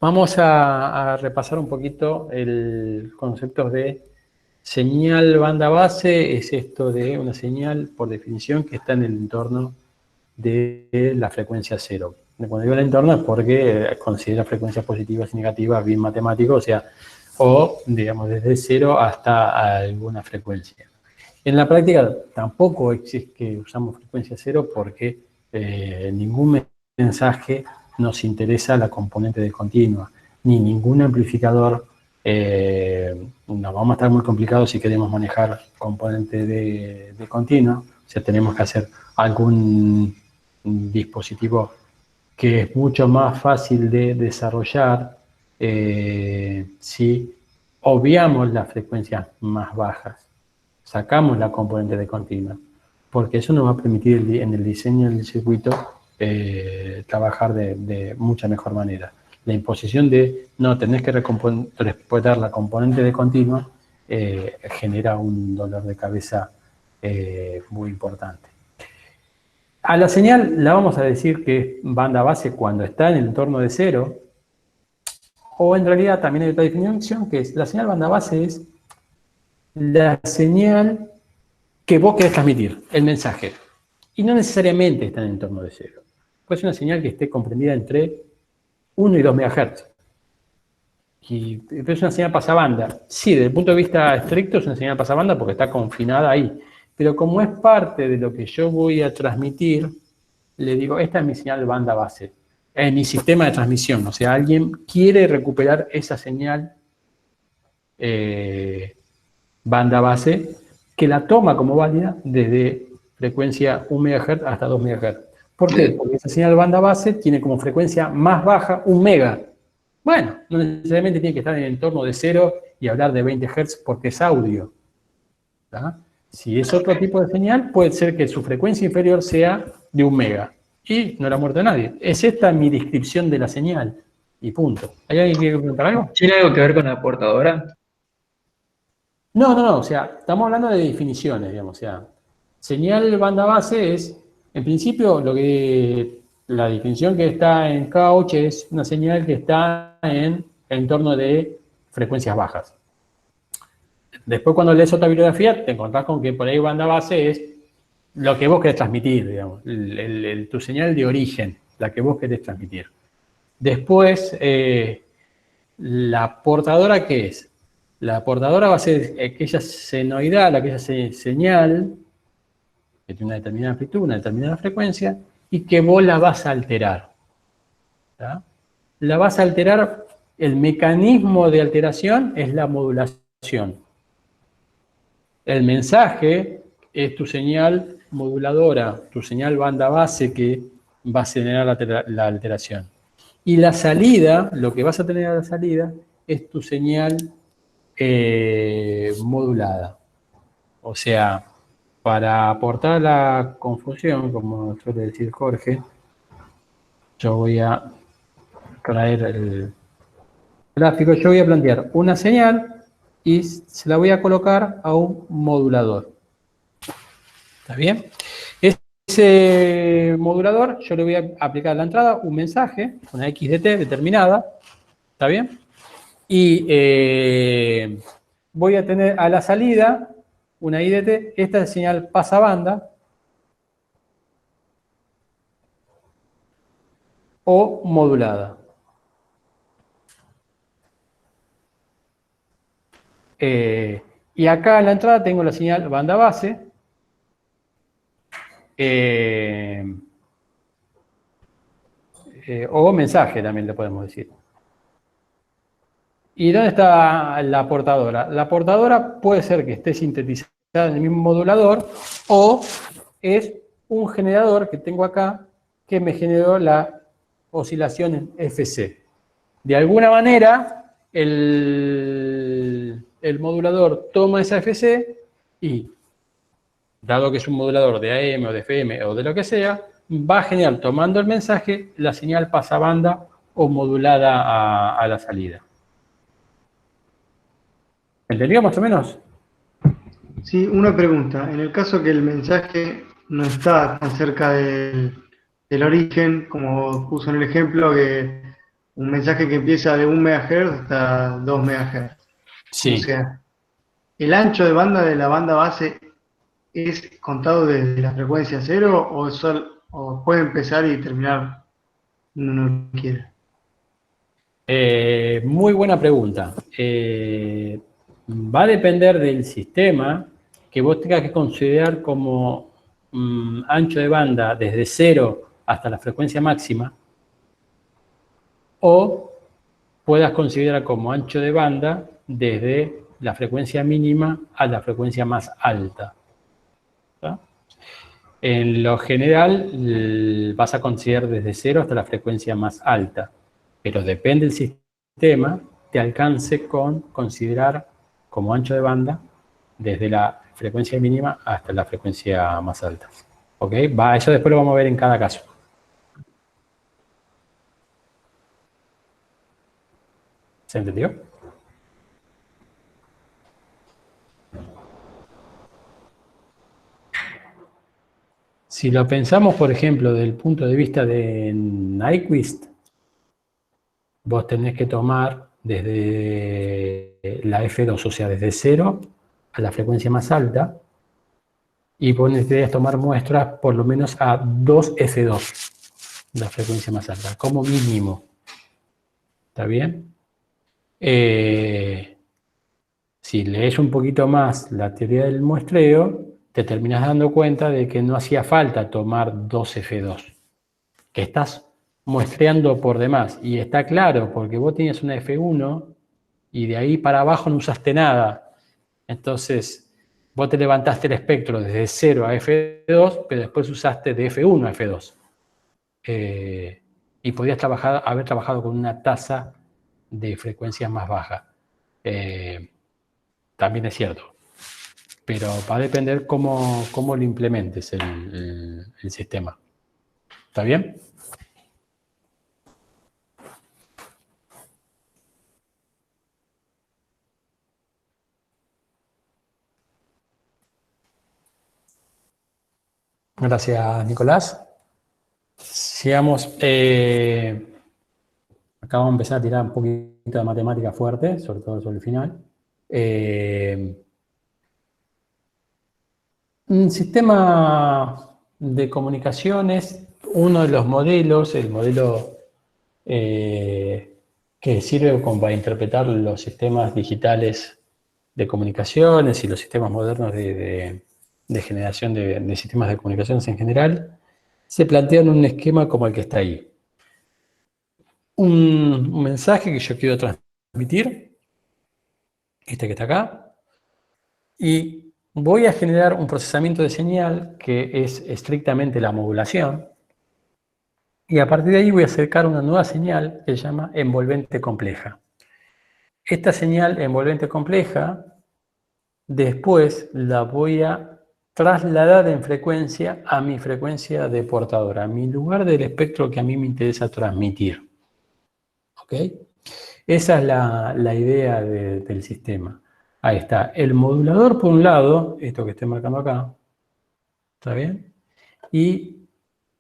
Vamos a repasar un poquito el concepto de señal banda base. Es esto de una señal, por definición, que está en el entorno de la frecuencia cero. Cuando digo el entorno es porque considera frecuencias positivas y negativas bien matemático, o digamos desde cero hasta alguna frecuencia. En la práctica tampoco existe que usamos frecuencia cero porque ningún mensaje nos interesa la componente de continua, ni ningún amplificador. Nos vamos a estar muy complicados si queremos manejar componente de continua. O sea, tenemos que hacer algún dispositivo que es mucho más fácil de desarrollar si obviamos las frecuencias más bajas, sacamos la componente de continua, porque eso nos va a permitir en el diseño del circuito trabajar de mucha mejor manera. La imposición de no tenés que respetar la componente de continua genera un dolor de cabeza muy importante. A la señal la vamos a decir que es banda base cuando está en el entorno de cero, o en realidad también hay otra definición que es la señal banda base es la señal que vos querés transmitir, el mensaje. Y no necesariamente está en el entorno de cero. Puede ser una señal que esté comprendida entre 1 y 2 MHz. Y es una señal pasabanda. Sí, desde el punto de vista estricto es una señal pasabanda porque está confinada ahí. Pero como es parte de lo que yo voy a transmitir, le digo, esta es mi señal banda base. Es mi sistema de transmisión. O sea, alguien quiere recuperar esa señal banda base que la toma como válida desde frecuencia 1 MHz hasta 2 MHz. ¿Por qué? Porque esa señal banda base tiene como frecuencia más baja 1 mega. Bueno, no necesariamente tiene que estar en el entorno de 0 y hablar de 20 Hz porque es audio. ¿Tá? Si es otro tipo de señal, puede ser que su frecuencia inferior sea de 1 mega. Y no la muerte a nadie. Es esta mi descripción de la señal. Y punto. ¿Hay alguien que quiere preguntar algo? ¿Tiene algo que ver con la portadora? No. O sea, estamos hablando de definiciones, digamos. O sea, señal banda base es, en principio, la definición que está en Couch es una señal que está en el entorno de frecuencias bajas. Después, cuando lees otra bibliografía, te encontrás con que por ahí banda base es lo que vos querés transmitir, digamos, tu señal de origen, la que vos querés transmitir. Después, la portadora, ¿qué es? La portadora va a ser aquella senoidal, aquella señal que tiene una determinada amplitud, una determinada frecuencia, y que vos la vas a alterar. ¿Tá? La vas a alterar, el mecanismo de alteración es la modulación. El mensaje es tu señal moduladora, tu señal banda base que va a generar la alteración. Y la salida, lo que vas a tener a la salida, es tu señal modulada. O sea, para aportar la confusión, como suele decir Jorge, yo voy a traer el gráfico, yo voy a plantear una señal y se la voy a colocar a un modulador. ¿Está bien? Ese modulador yo le voy a aplicar a la entrada un mensaje, una XDT determinada, ¿está bien? Y voy a tener a la salida una IDT, esta es señal pasabanda o modulada. Y acá en la entrada tengo la señal banda base. O mensaje también le podemos decir. ¿Y dónde está la portadora? La portadora puede ser que esté sintetizada en el mismo modulador o es un generador que tengo acá que me generó la oscilación en FC. De alguna manera, el modulador toma esa FC y, dado que es un modulador de AM o de FM o de lo que sea, va a generar, tomando el mensaje, la señal pasabanda o modulada a la salida. ¿Entendió más o menos? Sí, una pregunta. En el caso que el mensaje no está tan cerca del origen, como puso en el ejemplo, que un mensaje que empieza de 1 MHz hasta 2 MHz. Sí. O sea, ¿el ancho de banda de la banda base es contado desde la frecuencia cero o puede empezar y terminar donde uno quiera? Muy buena pregunta. Va a depender del sistema que vos tengas que considerar como ancho de banda desde 0 hasta la frecuencia máxima, o puedas considerar como ancho de banda desde la frecuencia mínima a la frecuencia más alta. ¿Tá? En lo general vas a considerar desde 0 hasta la frecuencia más alta, pero depende del sistema, te alcance con considerar como ancho de banda desde la frecuencia mínima hasta la frecuencia más alta. ¿Ok? Eso después lo vamos a ver en cada caso. ¿Se entendió? Si lo pensamos, por ejemplo, desde el punto de vista de Nyquist, vos tenés que tomar desde la F2, o sea, desde 0 a la frecuencia más alta, y vos necesitarías tomar muestras por lo menos a 2 F2, la frecuencia más alta, como mínimo. ¿Está bien? Si lees un poquito más la teoría del muestreo, te terminas dando cuenta de que no hacía falta tomar 2 F2, que estás muestreando por demás. Y está claro, porque vos tenías una F1 y de ahí para abajo no usaste nada. Entonces, vos te levantaste el espectro desde 0 a F2, pero después usaste de F1 a F2. Y podías haber trabajado con una tasa de frecuencias más baja. También es cierto. Pero va a depender cómo lo implementes el sistema. ¿Está bien? Gracias, Nicolás. Sigamos. Acá vamos a empezar a tirar un poquito de matemática fuerte, sobre todo sobre el final. Un sistema de comunicaciones, uno de los modelos, el modelo que sirve como para interpretar los sistemas digitales de comunicaciones y los sistemas modernos de generación de sistemas de comunicaciones en general, se plantean un esquema como el que está ahí. Un mensaje que yo quiero transmitir, este que está acá, y voy a generar un procesamiento de señal que es estrictamente la modulación, y a partir de ahí voy a acercar una nueva señal que se llama envolvente compleja. Esta señal envolvente compleja, después la voy a trasladar en frecuencia a mi frecuencia de portadora, a mi lugar del espectro que a mí me interesa transmitir. ¿Ok? Esa es la idea del sistema. Ahí está. El modulador por un lado, esto que estoy marcando acá, ¿está bien? Y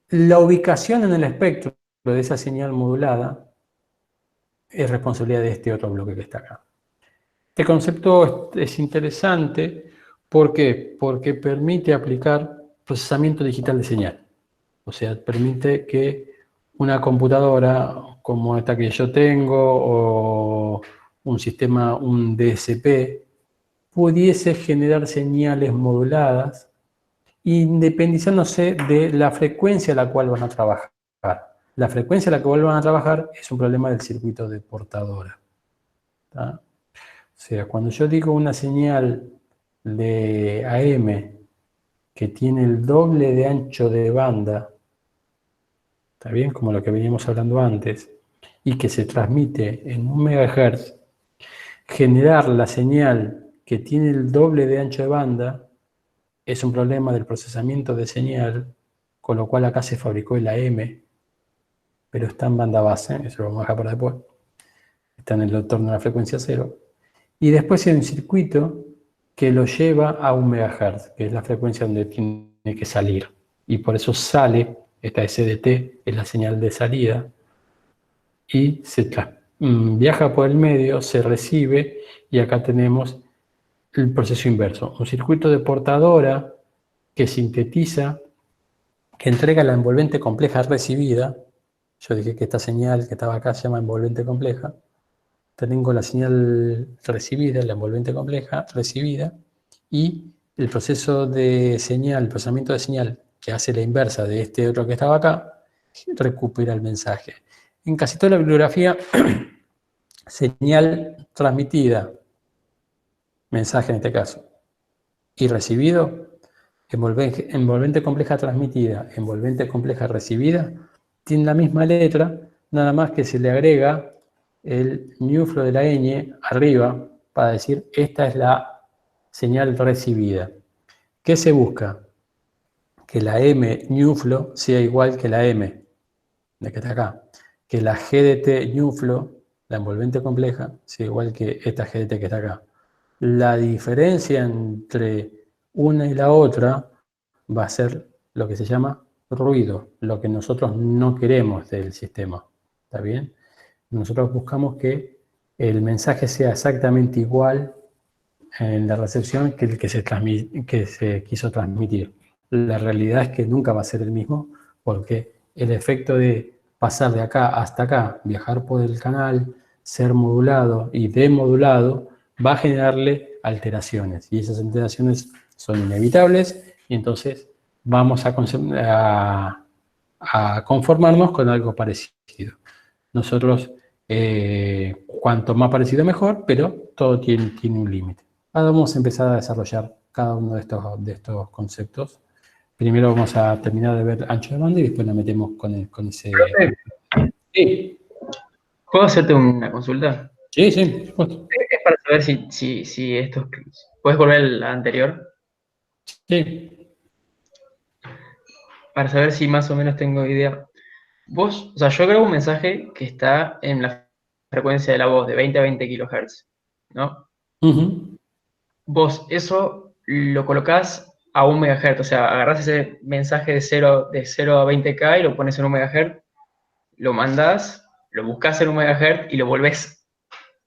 la ubicación en el espectro de esa señal modulada es responsabilidad de este otro bloque que está acá. Este concepto es interesante. ¿Por qué? Porque permite aplicar procesamiento digital de señal. O sea, permite que una computadora como esta que yo tengo o un sistema, un DSP, pudiese generar señales moduladas independizándose de la frecuencia a la cual van a trabajar. La frecuencia a la cual van a trabajar es un problema del circuito de portadora. ¿Tá? O sea, cuando yo digo una señal de AM que tiene el doble de ancho de banda, ¿está bien? Como lo que veníamos hablando antes, y que se transmite en 1 MHz, generar la señal que tiene el doble de ancho de banda es un problema del procesamiento de señal, con lo cual acá se fabricó el AM, pero está en banda base, eso lo vamos a dejar para después. Está en el entorno de la frecuencia 0. Y después hay un circuito que lo lleva a 1 MHz, que es la frecuencia donde tiene que salir. Y por eso sale, esta SDT es la señal de salida, y viaja por el medio, se recibe, y acá tenemos el proceso inverso. Un circuito de portadora que sintetiza, que entrega la envolvente compleja recibida. Yo dije que esta señal que estaba acá se llama envolvente compleja. Tengo la señal recibida, la envolvente compleja recibida, y el proceso de señal, el procesamiento de señal que hace la inversa de este otro que estaba acá, recupera el mensaje. En casi toda la bibliografía, señal transmitida, mensaje en este caso, y recibido, envolvente compleja transmitida, envolvente compleja recibida, tiene la misma letra, nada más que se le agrega el ñuflo de la ñ arriba para decir esta es la señal recibida. ¿Qué se busca? Que la M ñuflo sea igual que la M, de que está acá. Que la GDT ñuflo, la envolvente compleja, sea igual que esta GDT que está acá. La diferencia entre una y la otra va a ser lo que se llama ruido, lo que nosotros no queremos del sistema. ¿Está bien? Nosotros buscamos que el mensaje sea exactamente igual en la recepción que el que se quiso transmitir. La realidad es que nunca va a ser el mismo, porque el efecto de pasar de acá hasta acá, viajar por el canal, ser modulado y demodulado, va a generarle alteraciones, y esas alteraciones son inevitables, y entonces vamos a conformarnos con algo parecido. Nosotros, cuanto más parecido mejor, pero todo tiene un límite. Ahora vamos a empezar a desarrollar cada uno de estos conceptos. Primero vamos a terminar de ver ancho de banda y después nos metemos con ese... Profe, Sí, ¿puedo hacerte una consulta? sí, sí, por supuesto. Es para saber si esto... ¿Puedes volver a la anterior? Sí. Para saber si más o menos tengo idea. Vos, o sea, yo grabo un mensaje que está en la frecuencia de la voz de 20 a 20 kHz, ¿no? Ujú. Vos eso lo colocás a 1 MHz, o sea, agarrás ese mensaje de 0 a 20K y lo pones en 1 MHz, lo mandás, lo buscás en 1 MHz y lo volvés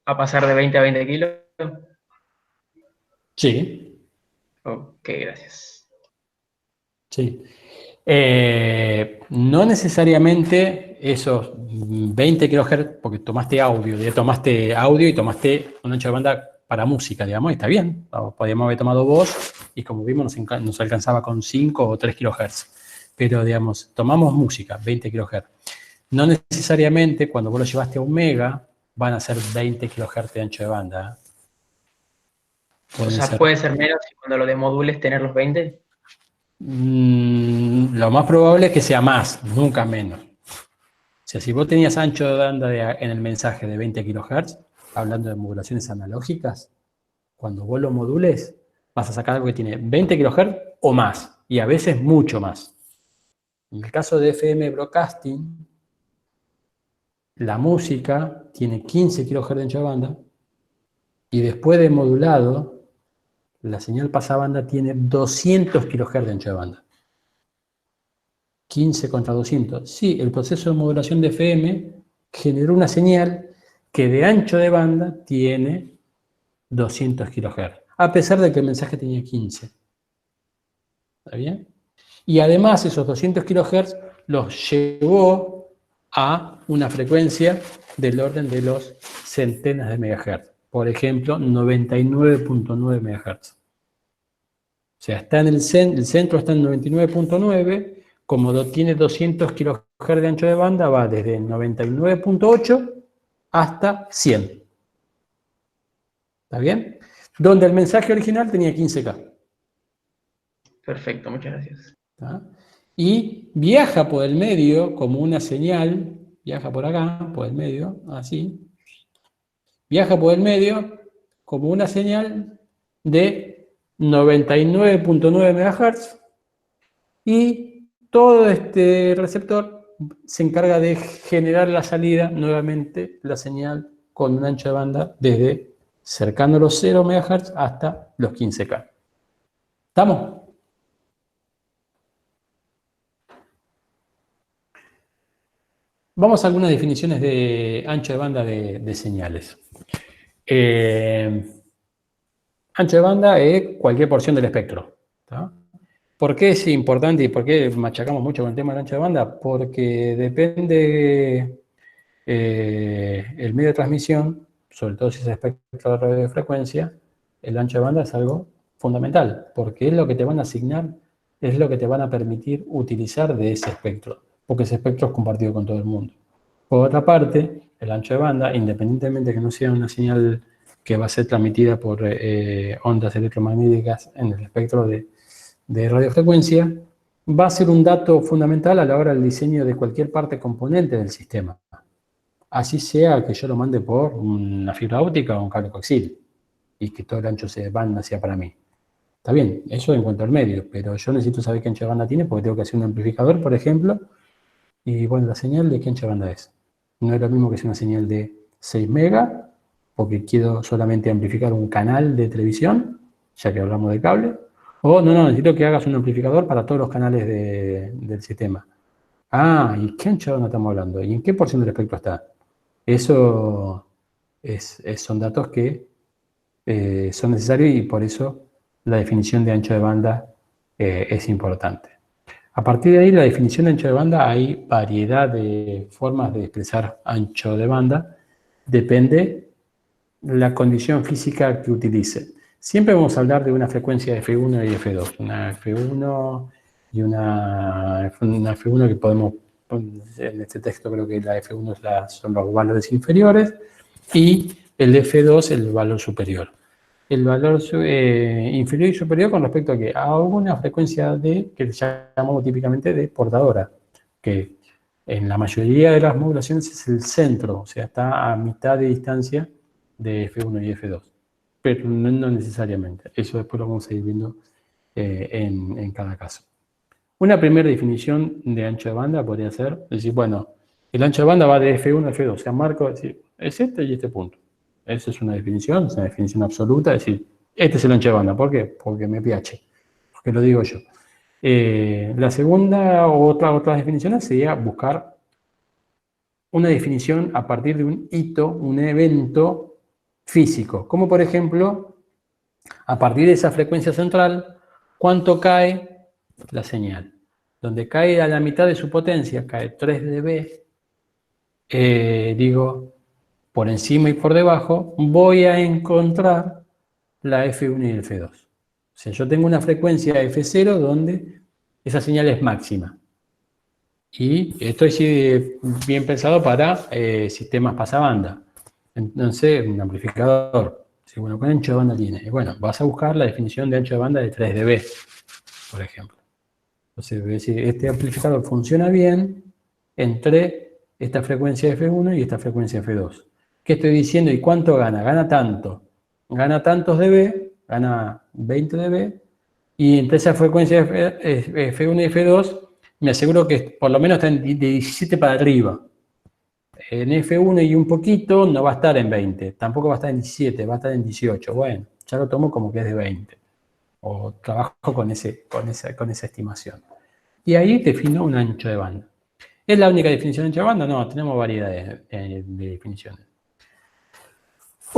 a pasar de 20 a 20 kilos. Sí, Ok, gracias. sí. No necesariamente esos 20 kHz, porque tomaste audio y tomaste un ancho de banda para música, digamos, y está bien. Podríamos haber tomado voz y, como vimos, nos alcanzaba con 5 o 3 kHz. Pero, digamos, tomamos música, 20 kHz. No necesariamente cuando vos lo llevaste a 1 mega van a ser 20 kHz de ancho de banda. O Pueden sea, ser... puede ser menos y cuando lo demodules tener los 20. Lo más probable es que sea más, nunca menos. O sea, si vos tenías ancho de banda en el mensaje de 20 kHz, hablando de modulaciones analógicas, cuando vos lo modules, vas a sacar algo que tiene 20 kHz o más, y a veces mucho más. En el caso de FM Broadcasting, la música tiene 15 kHz de ancho de banda, y después de modulado, la señal pasabanda tiene 200 kHz de ancho de banda. 15 contra 200. Sí, el proceso de modulación de FM generó una señal que de ancho de banda tiene 200 kHz, a pesar de que el mensaje tenía 15. ¿Está bien? Y además esos 200 kHz los llevó a una frecuencia del orden de los centenas de megahertz. Por ejemplo, 99.9 MHz. O sea, está en el centro está en 99.9, como tiene 200 kHz de ancho de banda, va desde 99.8 hasta 100. ¿Está bien? Donde el mensaje original tenía 15K. Perfecto, muchas gracias. ¿Está? Y viaja por el medio como una señal, viaja por acá, por el medio, así. Viaja por el medio como una señal de 99.9 MHz. Y todo este receptor se encarga de generar la salida, nuevamente, la señal con un ancho de banda desde cercano a los 0 MHz hasta los 15K. ¿Estamos? Vamos a algunas definiciones de ancho de banda de señales. Ancho de banda es cualquier porción del espectro. ¿Tá? ¿Por qué es importante y por qué machacamos mucho con el tema del ancho de banda? Porque depende el medio de transmisión, sobre todo si es espectro de radiofrecuencia, el ancho de banda es algo fundamental, porque es lo que te van a asignar, es lo que te van a permitir utilizar de ese espectro, porque ese espectro es compartido con todo el mundo. Por otra parte, el ancho de banda, independientemente de que no sea una señal que va a ser transmitida por ondas electromagnéticas en el espectro de radiofrecuencia, va a ser un dato fundamental a la hora del diseño de cualquier parte componente del sistema. Así sea que yo lo mande por una fibra óptica o un cable coaxial y que todo el ancho de banda sea para mí. Está bien, eso en cuanto al medio, pero yo necesito saber qué ancho de banda tiene porque tengo que hacer un amplificador, por ejemplo, y bueno, la señal de qué ancho de banda es. No es lo mismo que sea una señal de 6 megas, porque quiero solamente amplificar un canal de televisión, ya que hablamos de cable, o no, necesito que hagas un amplificador para todos los canales del sistema. Ah, ¿y qué ancho de banda estamos hablando? ¿Y en qué porción del espectro está? Eso son datos que son necesarios y por eso la definición de ancho de banda es importante. A partir de ahí, la definición de ancho de banda, hay variedad de formas de expresar ancho de banda, depende la condición física que utilice. Siempre vamos a hablar de una frecuencia F1 y F2, una F1 y una F1 que podemos, en este texto creo que la F1 son los valores inferiores y el F2 el valor superior. El valor inferior y superior con respecto a que a una frecuencia que llamamos típicamente de portadora, que en la mayoría de las modulaciones es el centro, o sea, está a mitad de distancia de F1 y F2, pero no necesariamente. Eso después lo vamos a ir viendo en cada caso. Una primera definición de ancho de banda podría ser, decir, bueno, el ancho de banda va de F1 a F2, o sea, marco, decir, es este y este punto. Esa es una definición absoluta, es decir, este es el ancho de banda. ¿Por qué? Porque me pH, porque lo digo yo. La segunda o otras definiciones sería buscar una definición a partir de un hito, un evento físico, como por ejemplo, a partir de esa frecuencia central, ¿cuánto cae la señal? Donde cae a la mitad de su potencia, cae 3 dB, digo, por encima y por debajo, voy a encontrar la F1 y el F2. O sea, yo tengo una frecuencia F0 donde esa señal es máxima. Y esto es bien pensado para sistemas pasabanda. Entonces, un amplificador. Si, bueno, ¿qué ancho de banda tiene? Bueno, vas a buscar la definición de ancho de banda de 3 dB, por ejemplo. Entonces, voy a decir, este amplificador funciona bien entre esta frecuencia F1 y esta frecuencia F2. ¿Qué estoy diciendo? ¿Y cuánto gana? Gana tanto. Gana tantos dB, gana 20 dB, y entre esa frecuencia F1 y F2 me aseguro que por lo menos está de 17 para arriba. En F1 y un poquito no va a estar en 20, tampoco va a estar en 17, va a estar en 18. Bueno, ya lo tomo como que es de 20. O trabajo con esa estimación. Y ahí defino un ancho de banda. ¿Es la única definición de ancho de banda? No, tenemos variedades de definiciones.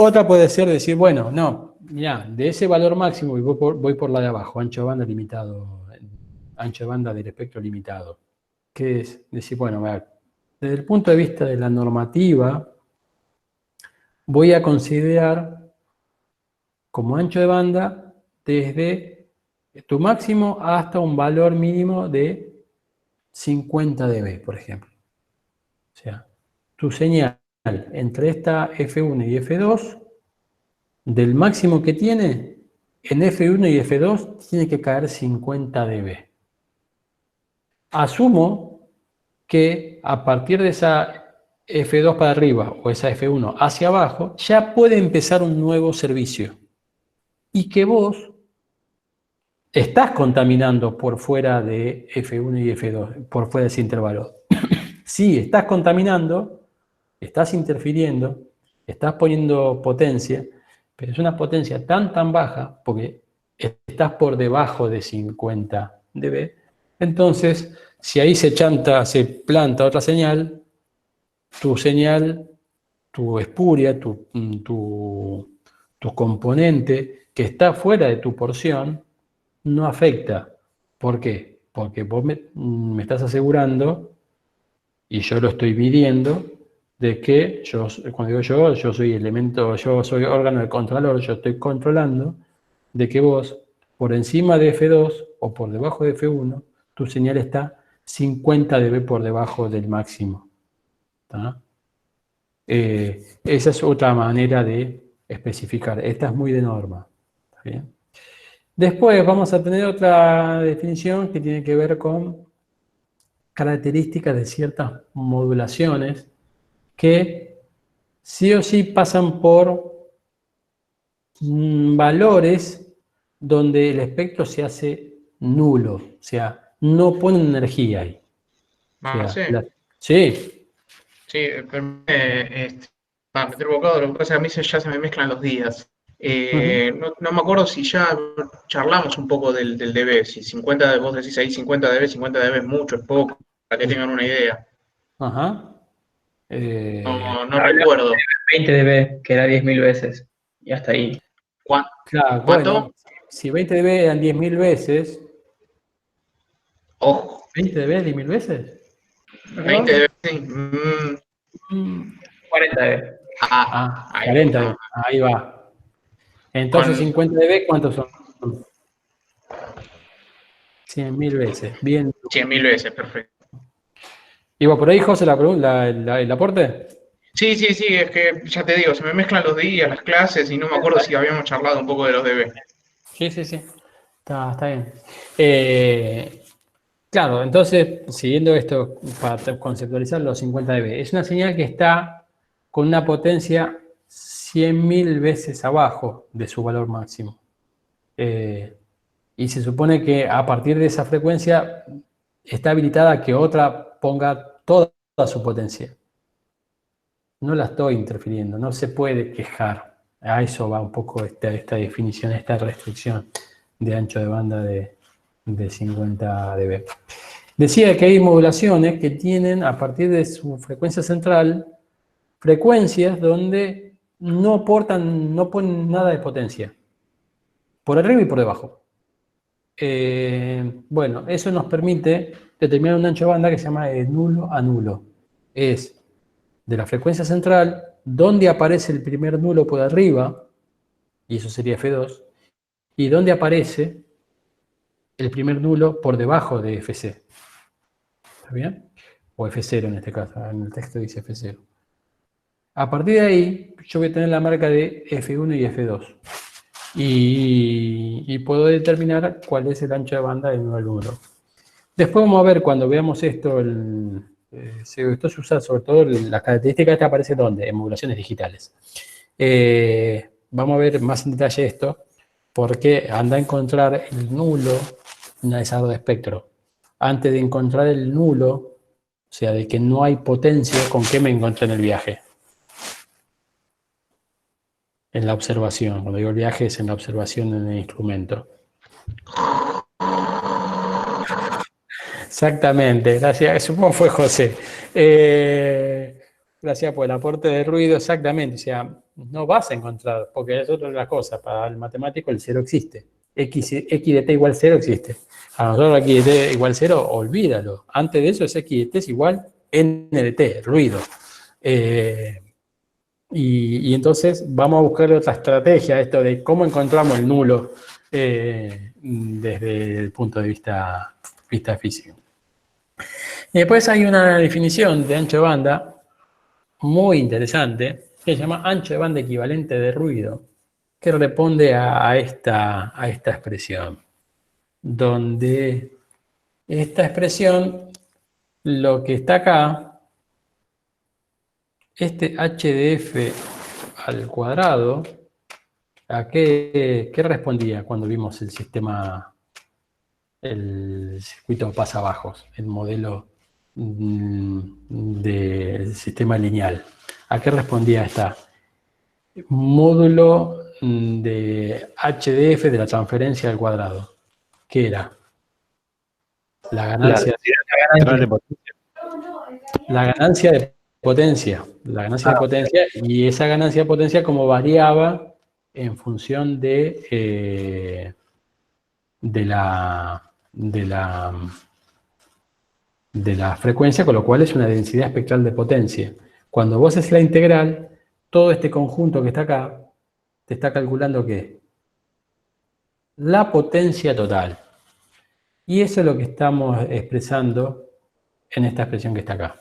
Otra puede ser decir, bueno, no, mira, de ese valor máximo voy por la de abajo, ancho de banda limitado, ancho de banda del espectro limitado. Que es decir, bueno, desde el punto de vista de la normativa, voy a considerar como ancho de banda desde tu máximo hasta un valor mínimo de 50 dB, por ejemplo. O sea, tu señal entre esta F1 y F2, del máximo que tiene, en F1 y F2 tiene que caer 50 dB. Asumo que a partir de esa F2 para arriba o esa F1 hacia abajo, ya puede empezar un nuevo servicio. Y que vos estás contaminando por fuera de F1 y F2, por fuera de ese intervalo. Sí, estás contaminando, estás interfiriendo, estás poniendo potencia, pero es una potencia tan baja, porque estás por debajo de 50 dB. Entonces, si ahí se planta otra señal, tu señal, tu espuria, tu componente que está fuera de tu porción, no afecta. ¿Por qué? Porque vos me estás asegurando, y yo lo estoy midiendo, de que cuando digo yo soy elemento, yo soy órgano de controlador, yo estoy controlando de que vos, por encima de F2 o por debajo de F1, tu señal está 50 dB por debajo del máximo. ¿Tá? Esa es otra manera de especificar. Esta es muy de norma. ¿Está bien? Después vamos a tener otra definición que tiene que ver con características de ciertas modulaciones que sí o sí pasan por valores donde el espectro se hace nulo, o sea, no pone energía ahí. O sea, sí. Sí, pero, para meter bocado, lo que pasa es que a mí ya se me mezclan los días. No me acuerdo si ya charlamos un poco del dB, si 50, vos decís ahí 50 dB, 50 dB es mucho, es poco, para que tengan una idea. Ajá. No recuerdo. 20 dB, que era 10.000 veces. Y hasta ahí. Claro, ¿Cuánto? bueno, si 20 dB eran 10.000 veces, Ojo, 20 dB 10.000 veces. 20 dB, sí. 40 dB. Ahí 40 va. dB, ahí va. Entonces, Con- 50 dB, ¿cuántos son? 100.000 veces. Bien. 100.000 veces, perfecto. ¿Iba por ahí, José, el aporte? Sí, es que ya te digo, se me mezclan los días, las clases, y no me acuerdo si habíamos charlado un poco de los dB. Sí. Está bien. Claro, entonces, siguiendo esto, para conceptualizar los 50 dB, es una señal que está con una potencia 100.000 veces abajo de su valor máximo. Y se supone que a partir de esa frecuencia está habilitada a que otra ponga toda su potencia. No la estoy interfiriendo, no se puede quejar. A eso va un poco esta definición, esta restricción de ancho de banda de 50 dB. Decía que hay modulaciones que tienen, a partir de su frecuencia central, frecuencias donde no ponen nada de potencia, por arriba y por debajo. Bueno, eso nos permite determinar un ancho de banda que se llama de nulo a nulo. Es de la frecuencia central, donde aparece el primer nulo por arriba, y eso sería F2, y donde aparece el primer nulo por debajo de FC. ¿Está bien? O F0 en este caso, en el texto dice F0. A partir de ahí, yo voy a tener la marca de F1 y F2. Y puedo determinar cuál es el ancho de banda de 9 al 1. Después vamos a ver, cuando veamos esto, esto se usa sobre todo, las características que aparecen ¿dónde? En modulaciones digitales. Vamos a ver más en detalle esto, porque anda a encontrar el nulo en una de espectro. Antes de encontrar el nulo, o sea, de que no hay potencia, ¿con qué me encontré en el viaje? En la observación. Cuando digo el viaje es en la observación en el instrumento. Exactamente, gracias. Supongo fue José. Gracias por el aporte de ruido, exactamente. O sea, no vas a encontrar, porque es otra de las cosas. Para el matemático el cero existe. X de t igual 0 existe. A nosotros x de t igual 0, olvídalo. Antes de eso es x de t es igual n de t, ruido. Y entonces vamos a buscar otra estrategia, esto de cómo encontramos el nulo desde el punto de vista físico. Y después hay una definición de ancho de banda muy interesante que se llama ancho de banda equivalente de ruido, que responde a esta expresión, donde esta expresión, lo que está acá, este HDF al cuadrado, ¿a qué respondía cuando vimos el sistema, el circuito pasabajos, el modelo del sistema lineal? ¿A qué respondía esta? Módulo de HDF de la transferencia al cuadrado. ¿Qué era? La ganancia de potencia potencia, y esa ganancia de potencia como variaba en función de la frecuencia, con lo cual es una densidad espectral de potencia. Cuando vos haces la integral, todo este conjunto que está acá, te está calculando ¿qué? La potencia total. Y eso es lo que estamos expresando en esta expresión que está acá.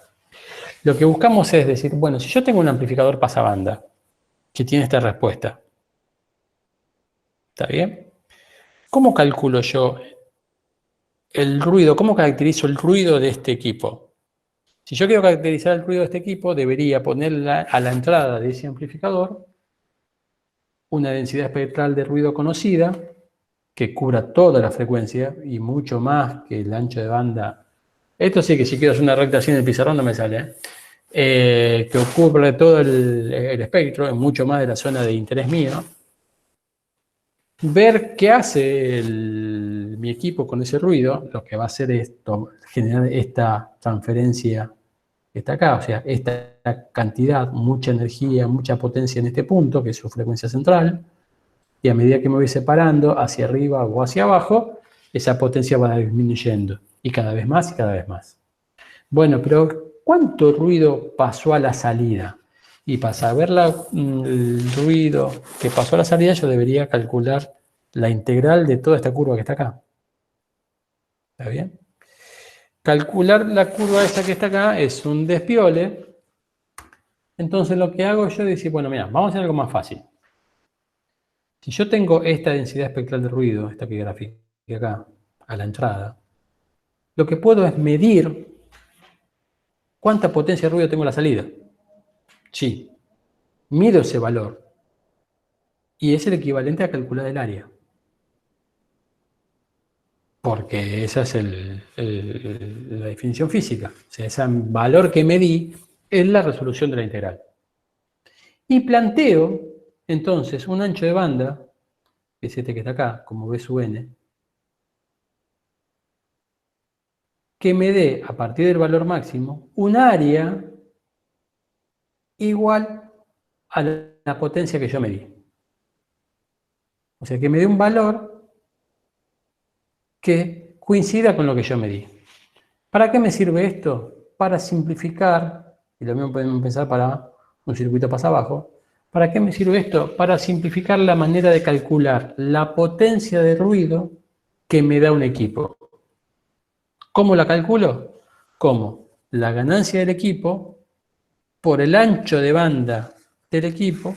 Lo que buscamos es decir, bueno, si yo tengo un amplificador pasabanda que tiene esta respuesta, ¿está bien? ¿Cómo calculo yo el ruido? ¿Cómo caracterizo el ruido de este equipo? Si yo quiero caracterizar el ruido de este equipo, debería poner a la entrada de ese amplificador una densidad espectral de ruido conocida que cubra toda la frecuencia y mucho más que el ancho de banda. Esto sí que si quiero hacer una recta así en el pizarrón no me sale, que cubre todo el espectro, en mucho más de la zona de interés mío. Ver qué hace mi equipo con ese ruido, lo que va a hacer es generar esta transferencia que está acá, o sea, esta cantidad, mucha energía, mucha potencia en este punto, que es su frecuencia central, y a medida que me voy separando hacia arriba o hacia abajo, esa potencia va disminuyendo, y cada vez más y cada vez más. Bueno, pero ¿cuánto ruido pasó a la salida? Y para saber el ruido que pasó a la salida, yo debería calcular la integral de toda esta curva que está acá. ¿Está bien? Calcular la curva esa que está acá es un despiole. Entonces lo que hago yo es decir, bueno, mira, vamos a hacer algo más fácil. Si yo tengo esta densidad espectral de ruido, esta que grafiqué acá, a la entrada, lo que puedo es medir cuánta potencia de ruido tengo a la salida. Sí, mido ese valor y es el equivalente a calcular el área. Porque esa es la definición física. O sea, ese valor que medí es la resolución de la integral. Y planteo, entonces, un ancho de banda, que es este que está acá, como B sub n, que me dé, a partir del valor máximo, un área igual a la potencia que yo medí. O sea, que me dé un valor que coincida con lo que yo medí. ¿Para qué me sirve esto? Para simplificar, y lo mismo podemos pensar para un circuito pasa abajo. ¿Para qué me sirve esto? Para simplificar la manera de calcular la potencia de ruido que me da un equipo. ¿Cómo la calculo? Como la ganancia del equipo por el ancho de banda del equipo,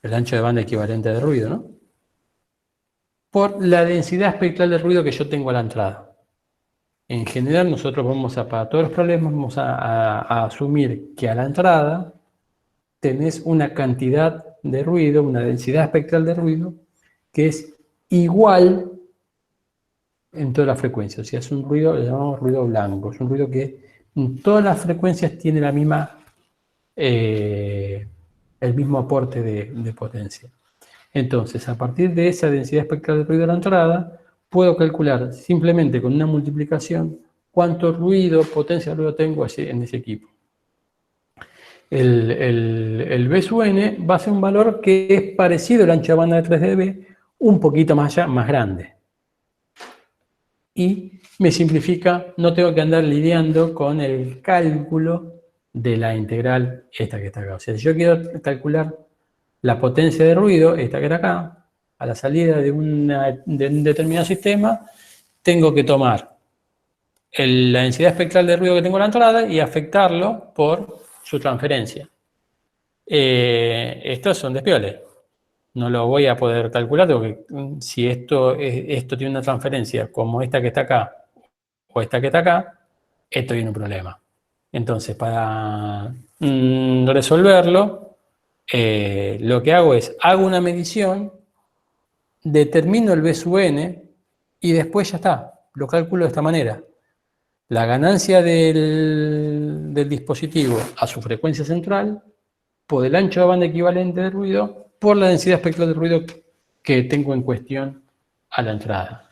el ancho de banda equivalente de ruido, ¿no? Por la densidad espectral de ruido que yo tengo a la entrada. En general, nosotros para todos los problemas, vamos a asumir que a la entrada tenés una cantidad de ruido, una densidad espectral de ruido, que es igual en todas las frecuencias. O sea, es un ruido, le llamamos ruido blanco. Es un ruido que en todas las frecuencias tiene el mismo aporte de potencia. Entonces, a partir de esa densidad espectral de ruido a la entrada, puedo calcular simplemente con una multiplicación cuánto ruido, potencia de ruido tengo en ese equipo. El B sub n va a ser un valor que es parecido al ancho de banda de 3 dB, un poquito más grande. Y me simplifica, no tengo que andar lidiando con el cálculo de la integral esta que está acá. O sea, si yo quiero calcular la potencia de ruido, esta que está acá, a la salida de un determinado sistema, tengo que tomar la densidad espectral de ruido que tengo a la entrada y afectarlo por su transferencia. Estos son despioles. No lo voy a poder calcular, porque si esto tiene una transferencia como esta que está acá o esta que está acá, esto tiene un problema. Entonces, para resolverlo, lo que hago es, hago una medición, determino el B sub n y después ya está, lo calculo de esta manera. La ganancia del dispositivo a su frecuencia central por el ancho de banda equivalente de ruido por la densidad espectral de ruido que tengo en cuestión a la entrada.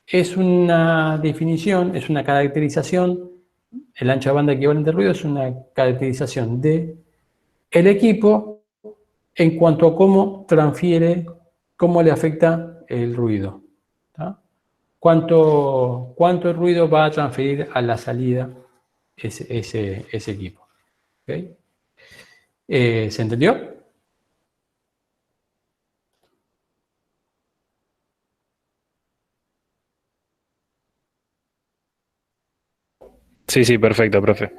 Es una definición, es una caracterización El ancho de banda equivalente al ruido es una caracterización de el equipo en cuanto a cómo transfiere, cómo le afecta el ruido. ¿Tá? ¿Cuánto ruido va a transferir a la salida ese equipo? ¿Okay? ¿Se entendió? Sí, sí, perfecto, profe.